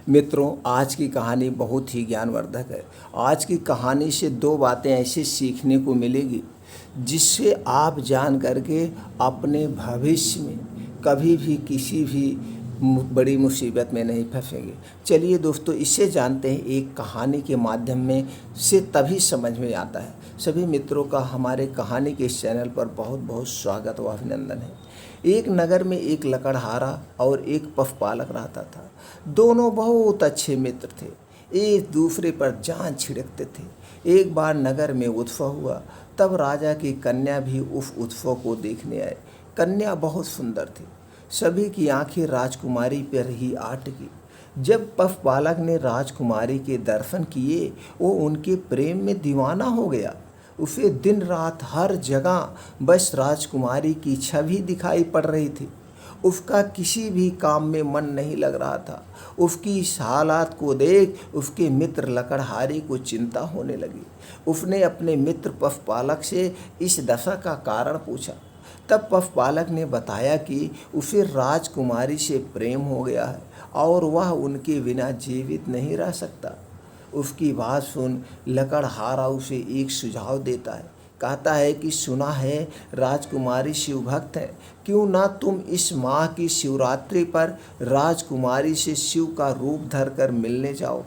मित्रों, आज की कहानी बहुत ही ज्ञानवर्धक है। आज की कहानी से दो बातें ऐसी सीखने को मिलेगी जिससे आप जान करके अपने भविष्य में कभी भी किसी भी बड़ी मुसीबत में नहीं फंसेंगे। चलिए दोस्तों, इससे जानते हैं एक कहानी के माध्यम में से तभी समझ में आता है। सभी मित्रों का हमारे कहानी के इस चैनल पर बहुत बहुत स्वागत व अभिनंदन है। एक नगर में एक लकड़हारा और एक पशुपालक रहता था। दोनों बहुत अच्छे मित्र थे, एक दूसरे पर जान छिड़कते थे। एक बार नगर में उत्सव हुआ, तब राजा की कन्या भी उस उत्सव को देखने आए। कन्या बहुत सुंदर थी, सभी की आंखें राजकुमारी पर ही आ टिकी। जब पशुपालक ने राजकुमारी के दर्शन किए, वो उनके प्रेम में दीवाना हो गया। उसे दिन रात हर जगह बस राजकुमारी की छवि दिखाई पड़ रही थी। उसका किसी भी काम में मन नहीं लग रहा था। उसकी इस हालात को देख उसके मित्र लकड़हारे को चिंता होने लगी। उसने अपने मित्र पशुपालक से इस दशा का कारण पूछा। तब पशुपालक ने बताया कि उसे राजकुमारी से प्रेम हो गया है और वह उनके बिना जीवित नहीं रह सकता। उसकी बात सुन लकड़हारा उसे एक सुझाव देता है। कहता है कि सुना है राजकुमारी शिव भक्त है, क्यों ना तुम इस माह की शिवरात्रि पर राजकुमारी से शिव का रूप धरकर मिलने जाओ।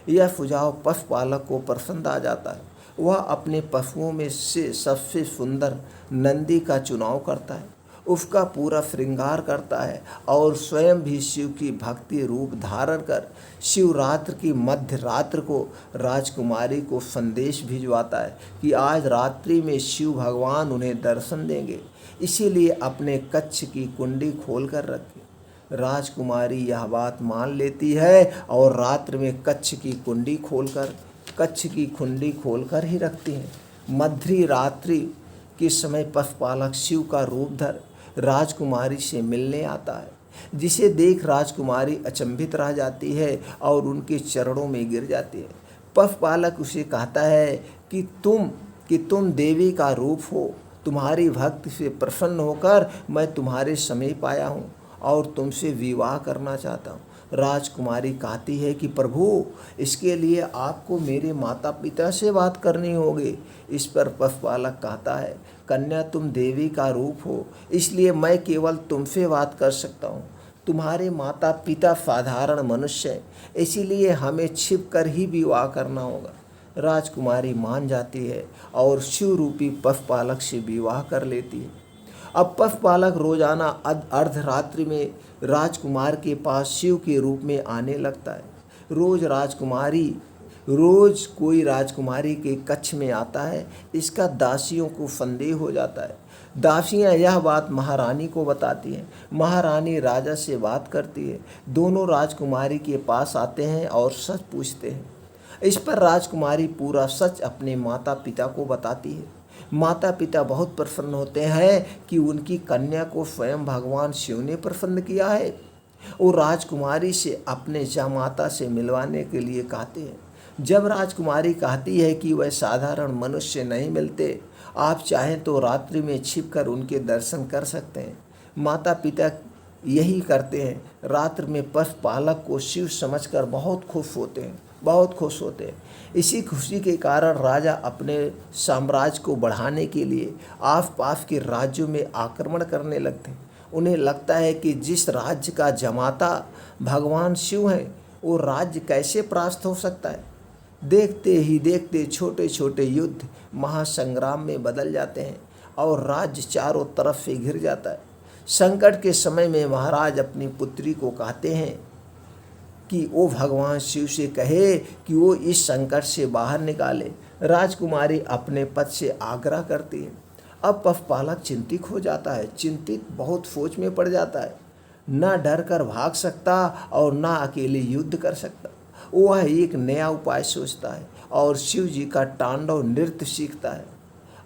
यह सुझाव पशुपालक को पसंद आ जाता है। वह अपने पशुओं में से सबसे सुंदर नंदी का चुनाव करता है, उसका पूरा श्रृंगार करता है और स्वयं भी शिव की भक्ति रूप धारण कर शिवरात्रि की मध्य रात्र को राजकुमारी को संदेश भिजवाता है कि आज रात्रि में शिव भगवान उन्हें दर्शन देंगे, इसीलिए अपने कच्छ की कुंडी खोल कर रखें। राजकुमारी यह बात मान लेती है और रात्र में कच्छ की कुंडी खोलकर ही रखती है। मध्य रात्रि के समय पशुपालक शिव का रूप धर राजकुमारी से मिलने आता है, जिसे देख राजकुमारी अचंभित रह जाती है और उनके चरणों में गिर जाती है। पशुपालक उसे कहता है कि तुम देवी का रूप हो, तुम्हारी भक्ति से प्रसन्न होकर मैं तुम्हारे समीप आया हूँ और तुमसे विवाह करना चाहता हूँ। राजकुमारी कहती है कि प्रभु, इसके लिए आपको मेरे माता पिता से बात करनी होगी। इस पर पशुपालक कहता है, कन्या तुम देवी का रूप हो, इसलिए मैं केवल तुमसे बात कर सकता हूँ। तुम्हारे माता पिता साधारण मनुष्य हैं, इसीलिए हमें छिप कर ही विवाह करना होगा। राजकुमारी मान जाती है और शिव रूपी पशुपालक से विवाह कर लेती है। अब पशुपालक रोजाना अर्धरात्रि में राजकुमार के पास शिव के रूप में आने लगता है। रोज कोई राजकुमारी के कक्ष में आता है। इसका दासियों को संदेह हो जाता है। दासियां यह बात महारानी को बताती हैं। महारानी राजा से बात करती है। दोनों राजकुमारी के पास आते हैं और सच पूछते हैं। इस पर राजकुमारी पूरा सच अपने माता पिता को बताती है। माता पिता बहुत प्रसन्न होते हैं कि उनकी कन्या को स्वयं भगवान शिव ने प्रसन्न किया है। वो राजकुमारी से अपने जामाता से मिलवाने के लिए कहते हैं। जब राजकुमारी कहती है कि वह साधारण मनुष्य नहीं मिलते, आप चाहें तो रात्रि में छिपकर उनके दर्शन कर सकते हैं। माता पिता यही करते हैं। रात्र में पशुपालक को शिव समझकर बहुत खुश होते हैं। इसी खुशी के कारण राजा अपने साम्राज्य को बढ़ाने के लिए आसपास के राज्यों में आक्रमण करने लगते हैं। उन्हें लगता है कि जिस राज्य का जमाता भगवान शिव है, वो राज्य कैसे परास्त हो सकता है। देखते ही देखते छोटे छोटे युद्ध महासंग्राम में बदल जाते हैं और राज्य चारों तरफ से घिर जाता है। संकट के समय में महाराज अपनी पुत्री को कहते हैं कि वो भगवान शिव से कहे कि वो इस संकट से बाहर निकाले। राजकुमारी अपने पद से आग्रह करती है। अब पशुपालक चिंतित हो जाता है, बहुत सोच में पड़ जाता है। ना डर कर भाग सकता और ना अकेले युद्ध कर सकता। वह एक नया उपाय सोचता है और शिव जी का तांडव नृत्य सीखता है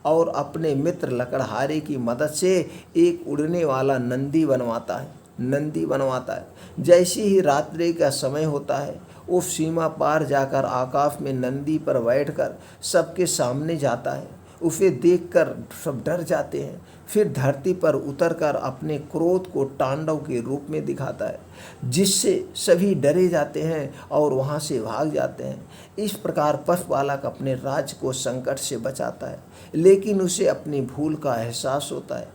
और अपने मित्र लकड़हारे की मदद से एक उड़ने वाला नंदी बनवाता है। जैसे ही रात्रि का समय होता है, वो सीमा पार जाकर आकाश में नंदी पर बैठकर सबके सामने जाता है। उसे देखकर सब डर जाते हैं। फिर धरती पर उतरकर अपने क्रोध को तांडव के रूप में दिखाता है, जिससे सभी डरे जाते हैं और वहाँ से भाग जाते हैं। इस प्रकार पशुपालक अपने राज्य को संकट से बचाता है, लेकिन उसे अपनी भूल का एहसास होता है,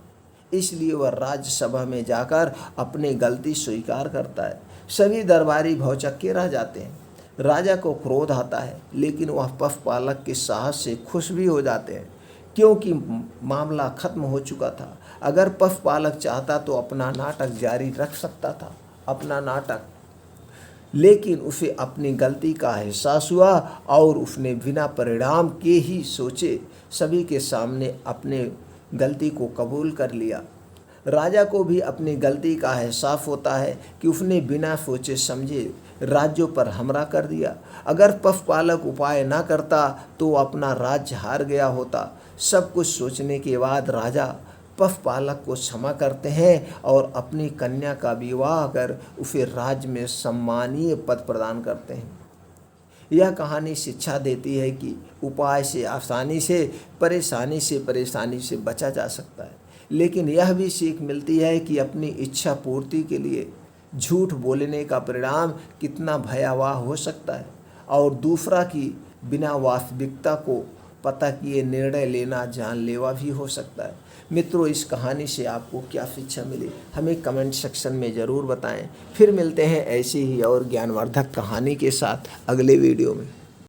इसलिए वह राज्यसभा में जाकर अपनी गलती स्वीकार करता है। सभी दरबारी भौचक्के रह जाते हैं। राजा को क्रोध आता है, लेकिन वह पशुपालक के साहस से खुश भी हो जाते हैं, क्योंकि मामला खत्म हो चुका था। अगर पशुपालक चाहता तो अपना नाटक जारी रख सकता था, लेकिन उसे अपनी गलती का एहसास हुआ और उसने बिना परिणाम के ही सोचे सभी के सामने अपने गलती को कबूल कर लिया। राजा को भी अपनी गलती का एहसास होता है कि उसने बिना सोचे समझे राज्यों पर हमला कर दिया। अगर पशुपालक उपाय न करता तो अपना राज्य हार गया होता। सब कुछ सोचने के बाद राजा पशुपालक को क्षमा करते हैं और अपनी कन्या का विवाह कर उसे राज्य में सम्मानीय पद प्रदान करते हैं। यह कहानी शिक्षा देती है कि उपाय से आसानी से परेशानी से बचा जा सकता है, लेकिन यह भी सीख मिलती है कि अपनी इच्छा पूर्ति के लिए झूठ बोलने का परिणाम कितना भयावह हो सकता है और दूसरा की बिना वास्तविकता को पता किए निर्णय लेना जानलेवा भी हो सकता है। मित्रों, इस कहानी से आपको क्या शिक्षा मिली हमें कमेंट सेक्शन में ज़रूर बताएं। फिर मिलते हैं ऐसी ही और ज्ञानवर्धक कहानी के साथ अगले वीडियो में।